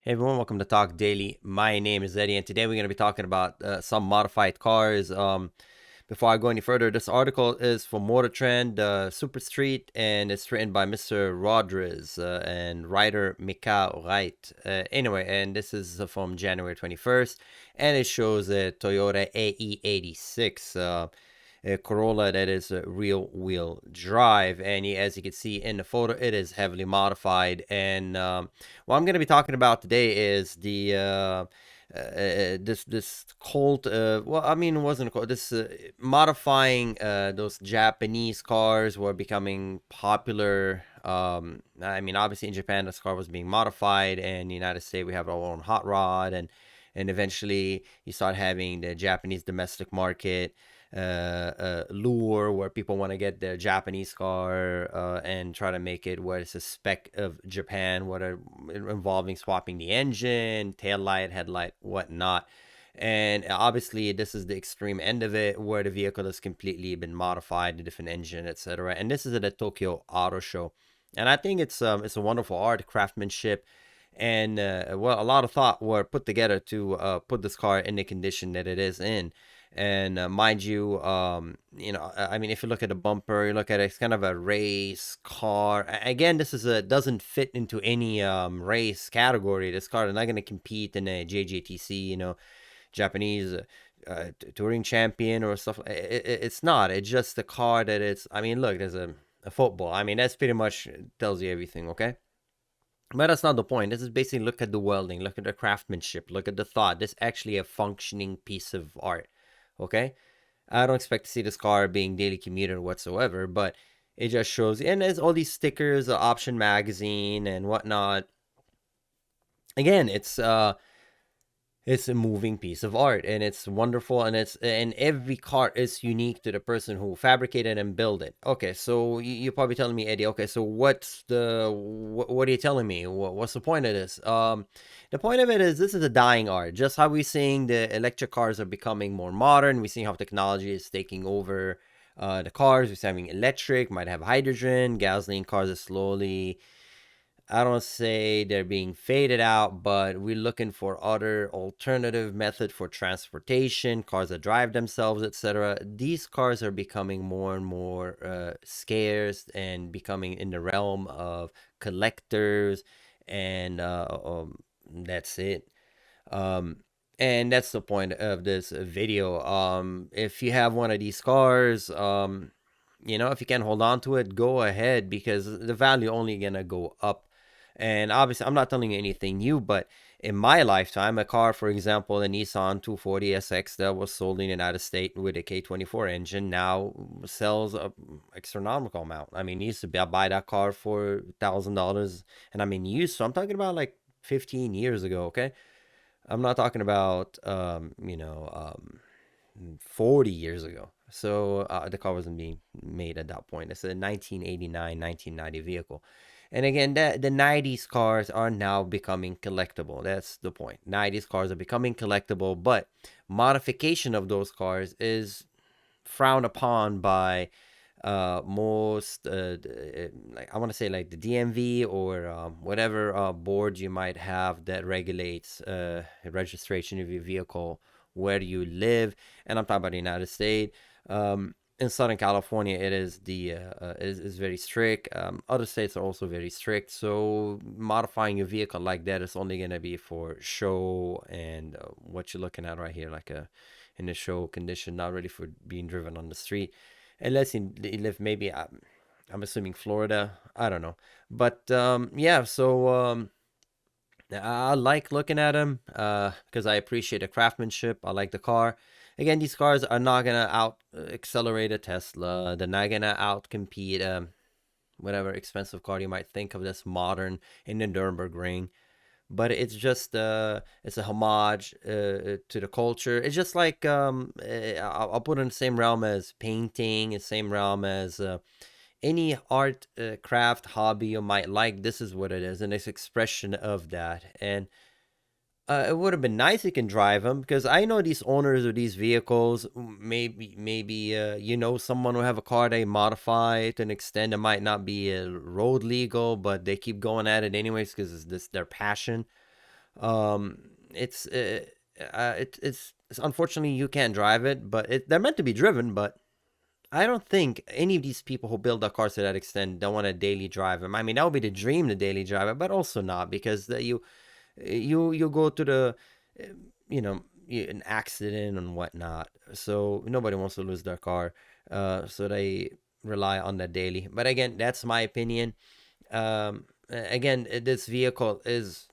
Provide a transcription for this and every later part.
Hey everyone, welcome to Talk Daily. My name is Eddie, and today we're going to be talking about some modified cars. Before I go any further, this article is for Motor Trend, Super Street, and it's written by Mr. Rodriguez and writer Mika Wright. Anyway, and this is from January 21st, and it shows a Toyota AE86. A Corolla that is a real wheel drive, and as you can see in the photo, it is heavily modified. And what I'm going to be talking about today is the this Colt. Well, I mean, it wasn't a Colt. This modifying those Japanese cars were becoming popular. I mean, obviously in Japan, this car was being modified, and in the United States, we have our own hot rod, and eventually you start having the Japanese domestic market lure where people want to get their Japanese car and try to make it where it's a spec of Japan, what are involving swapping the engine, tail light, headlight, whatnot. And obviously, this is the extreme end of it, where the vehicle has completely been modified, a different engine, etc. And this is at the Tokyo Auto Show, and I think it's a wonderful art, craftsmanship, and well, a lot of thought were put together to put this car in the condition that it is in. And mind you, I mean, if you look at the bumper, you look at it, it's kind of a race car. Again, this is a doesn't fit into any race category. This car is not going to compete in a JJTC, Japanese touring champion or stuff. It's not. It's just a car that it's. I mean, look, there's a football. I mean, that's pretty much tells you everything. Okay. But that's not the point. This is basically look at the welding, look at the craftsmanship, look at the thought. This is actually a functioning piece of art. Okay? I don't expect to see this car being daily commuter whatsoever, but it just shows. And there's all these stickers, option magazine, and whatnot. Again, it's a moving piece of art, and it's wonderful, and every car is unique to the person who fabricated and built it. Okay, so you're probably telling me, Eddie, okay, so what are you telling me? What's the point of this? The point of it is this is a dying art. Just how we're seeing the electric cars are becoming more modern, we're seeing how technology is taking over the cars. We're having electric, might have hydrogen, gasoline cars are slowly, I don't say they're being faded out, but we're looking for other alternative method for transportation, cars that drive themselves, etc. These cars are becoming more and more scarce and becoming in the realm of collectors, and that's it. Um, and that's the point of this video. If you have one of these cars, if you can hold on to it, go ahead, because the value only gonna go up. And obviously, I'm not telling you anything new, but in my lifetime, a car, for example, a Nissan 240 SX that was sold in the United States with a K24 engine, now sells a astronomical amount. I mean, you used to buy that car for $1,000, and I mean, used. So I'm talking about like 15 years ago. Okay, I'm not talking about 40 years ago. So the car wasn't being made at that point. It's a 1989, 1990 vehicle. And again, the 90s cars are now becoming collectible. That's the point. 90s cars are becoming collectible, but modification of those cars is frowned upon by most, like I want to say, like the DMV or whatever board you might have that regulates registration of your vehicle where you live. And I'm talking about the United States. In Southern California, it is is very strict. Other states are also very strict. So modifying your vehicle like that is only gonna be for show and what you're looking at right here, like a in the show condition, not really for being driven on the street, unless you live maybe. I'm assuming Florida. I don't know, but yeah. So I like looking at them because I appreciate the craftsmanship. I like the car. Again, these cars are not gonna out accelerate a Tesla. They're not gonna out compete whatever expensive car you might think of that's modern in the Nürburgring. But it's just it's a homage to the culture. It's just like I'll put it in the same realm as painting, the same realm as any art, craft, hobby you might like. This is what it is, and it's expression of that. And it would have been nice if you can drive them, because I know these owners of these vehicles. Maybe someone who have a car they modify to an extent that might not be road legal, but they keep going at it anyways because it's this their passion. It's it's unfortunately you can't drive it, but they're meant to be driven. But I don't think any of these people who build the cars to that extent don't want to daily drive them. I mean, that would be the dream to daily drive it, but also not because you go to the uh, you know an accident and whatnot. So nobody wants to lose their car. So they rely on that daily. But again, that's my opinion. Again, this vehicle is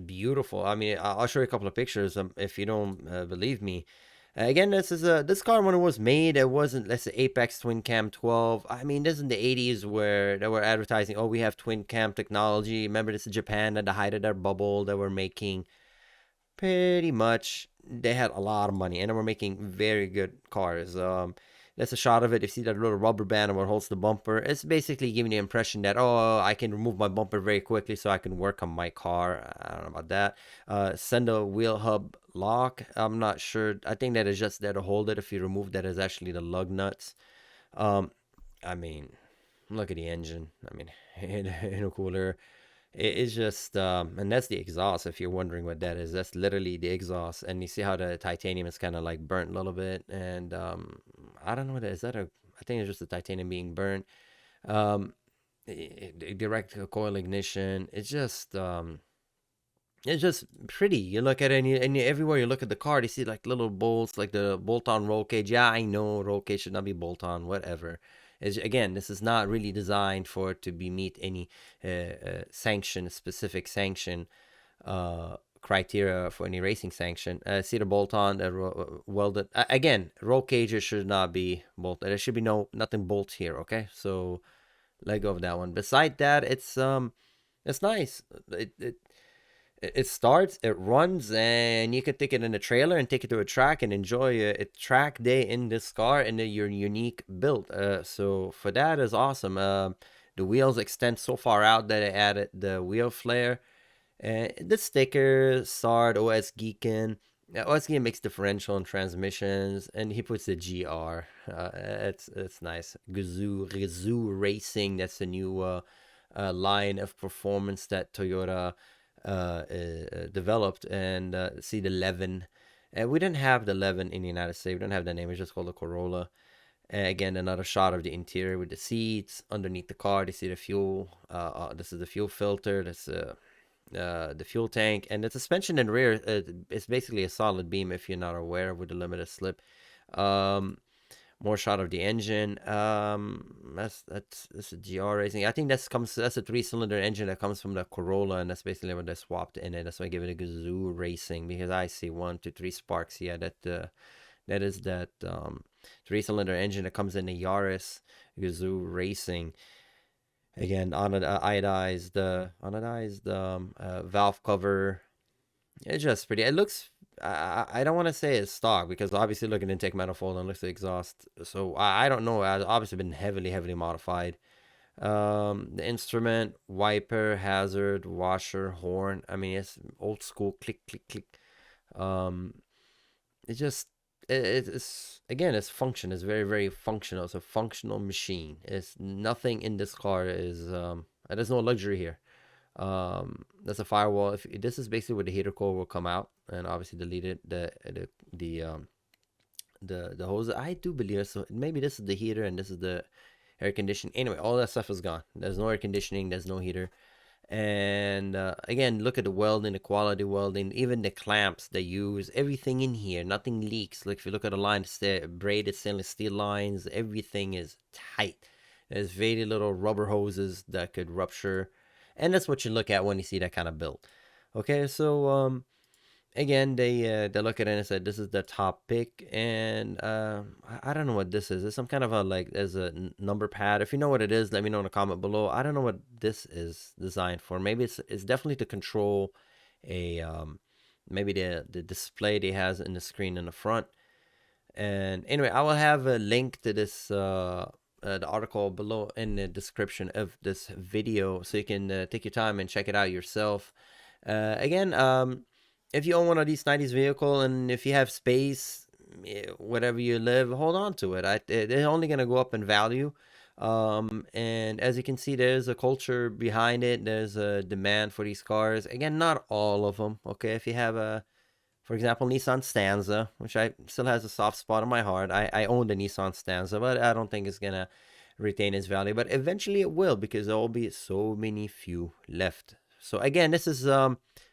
beautiful. I mean, I'll show you a couple of pictures if you don't believe me. Again, this car when it was made, it wasn't, let's say, Apex Twin Cam 12. I mean, this is in the 80s where they were advertising, oh, we have twin cam technology. Remember, this is Japan at the height of their bubble. They were making pretty much, they had a lot of money and they were making very good cars. That's a shot of it. You see that little rubber band where it holds the bumper. It's basically giving the impression that, oh, I can remove my bumper very quickly so I can work on my car. I don't know about that. Send a wheel hub lock. I'm not sure. I think that is just there to hold it. If you remove that, is actually the lug nuts. Um, I mean, look at the engine. I mean, in a cooler. It's just, and that's the exhaust. If you're wondering what that is, that's literally the exhaust. And you see how the titanium is kind of like burnt a little bit. And I don't know what that is. That a? I think it's just the titanium being burnt. Um, Direct coil ignition. It's just pretty. You look at it, and everywhere you look at the car, you see like little bolts, like the bolt-on roll cage. Yeah, I know roll cage should not be bolt-on, whatever. Again, this is not really designed for it to be meet any specific sanction criteria for any racing sanction. See the bolt-on, welded. Again, roll cages should not be bolted. There should be nothing bolts here. Okay, so let go of that one. Beside that, it's nice. It starts, it runs, and you can take it in a trailer and take it to a track and enjoy a track day in this car in your unique build. So for that is awesome. The wheels extend so far out that I added the wheel flare. The sticker, SARD, OS Geekin. OS Geekin makes differential and transmissions, and he puts the GR. It's nice. Gazoo Racing. That's the new line of performance that Toyota developed. And see the 11. We didn't have the 11 in the United States. We don't have the name. It's just called the Corolla. Again, another shot of the interior with the seats underneath the car. You see the fuel. This is the fuel filter. That's the fuel tank, and the suspension in the rear is basically a solid beam if you're not aware with the limited slip. More shot of the engine. That's a GR Racing. I think that's a 3-cylinder engine that comes from the Corolla, and that's basically what they swapped in it. That's why I give it a Gazoo Racing, because I see 1 2 3 sparks. Yeah, that is that 3-cylinder engine that comes in the Yaris Gazoo Racing. Again, anodized valve cover. It's just pretty. It looks. I don't want to say it's stock because obviously look at the intake manifold and looks at the exhaust. So I don't know. It's obviously been heavily modified. The instrument, wiper, hazard, washer, horn. I mean, it's old school click click click. Um, it just it's again, its function is very functional. It's a functional machine. It's nothing in this car is there's no luxury here. That's a firewall. If this is basically where the heater core will come out, and obviously deleted the hose. I do believe so. Maybe this is the heater and this is the air conditioning. Anyway, all that stuff is gone. There's no air conditioning. There's no heater. And again, look at the welding, the quality welding, even the clamps they use, everything in here, nothing leaks. Like if you look at the line, braided stainless steel lines, everything is tight. There's very little rubber hoses that could rupture, and that's what you look at when you see that kind of build. Okay, so again, they look at it and said this is the top pick, and I don't know what this is. It's some kind of a like there's a number pad. If you know what it is, let me know in the comment below. I don't know what this is designed for. Maybe it's definitely to control a maybe the display they has in the screen in the front. And anyway, I will have a link to this the article below in the description of this video, so you can take your time and check it out yourself. Again, if you own one of these 90s vehicle and if you have space, whatever you live, hold on to it. They're only going to go up in value. And as you can see, there's a culture behind it. There's a demand for these cars. Again, not all of them. Okay, if you have a, for example, Nissan Stanza, which I still has a soft spot in my heart. I own the Nissan Stanza, but I don't think it's gonna retain its value. But eventually it will, because there will be so many few left. So again, this is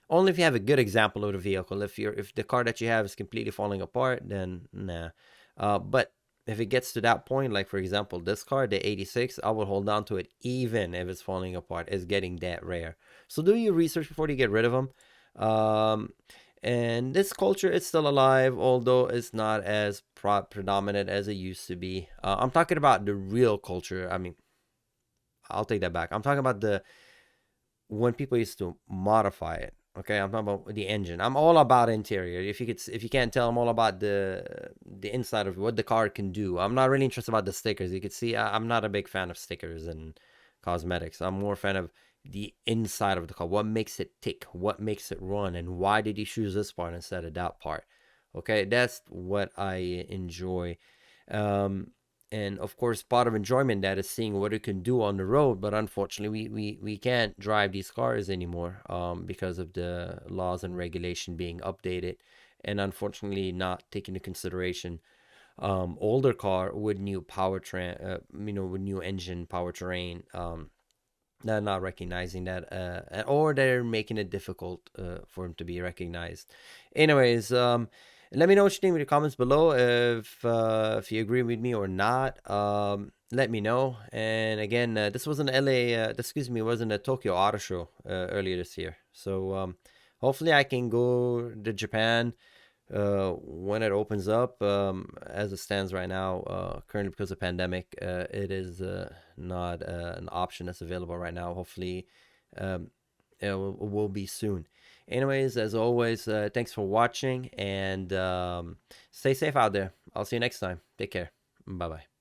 only if you have a good example of the vehicle. If the car that you have is completely falling apart, then nah. But if it gets to that point, like for example this car, the 86, I would hold on to it even if it's falling apart. It's getting that rare. So do your research before you get rid of them. Um, and this culture is still alive, although it's not as predominant as it used to be. I'm talking about the real culture. I mean, I'll take that back. I'm talking about the when people used to modify it. Okay, I'm talking about the engine. I'm all about interior. If you can't tell, I'm all about the inside of what the car can do. I'm not really interested about the stickers. You can see I'm not a big fan of stickers and cosmetics. I'm more a fan of the inside of the car. What makes it tick? What makes it run? And why did you choose this part instead of that part? Okay, that's what I enjoy. Um, and of course, part of enjoyment that is seeing what it can do on the road. But unfortunately, we can't drive these cars anymore because of the laws and regulation being updated, and unfortunately not taking into consideration older car with new powertrain, with new engine powertrain. They're not recognizing that, or they're making it difficult for them to be recognized. Anyways, let me know what you think in the comments below. If you agree with me or not, let me know. And again, this was an LA, excuse me, it wasn't a Tokyo Auto Show earlier this year. So hopefully I can go to Japan when it opens up. As it stands right now, currently because of pandemic, it is not an option that's available right now. Hopefully, it will be soon. Anyways, as always, thanks for watching, and stay safe out there. I'll see you next time. Take care. Bye bye.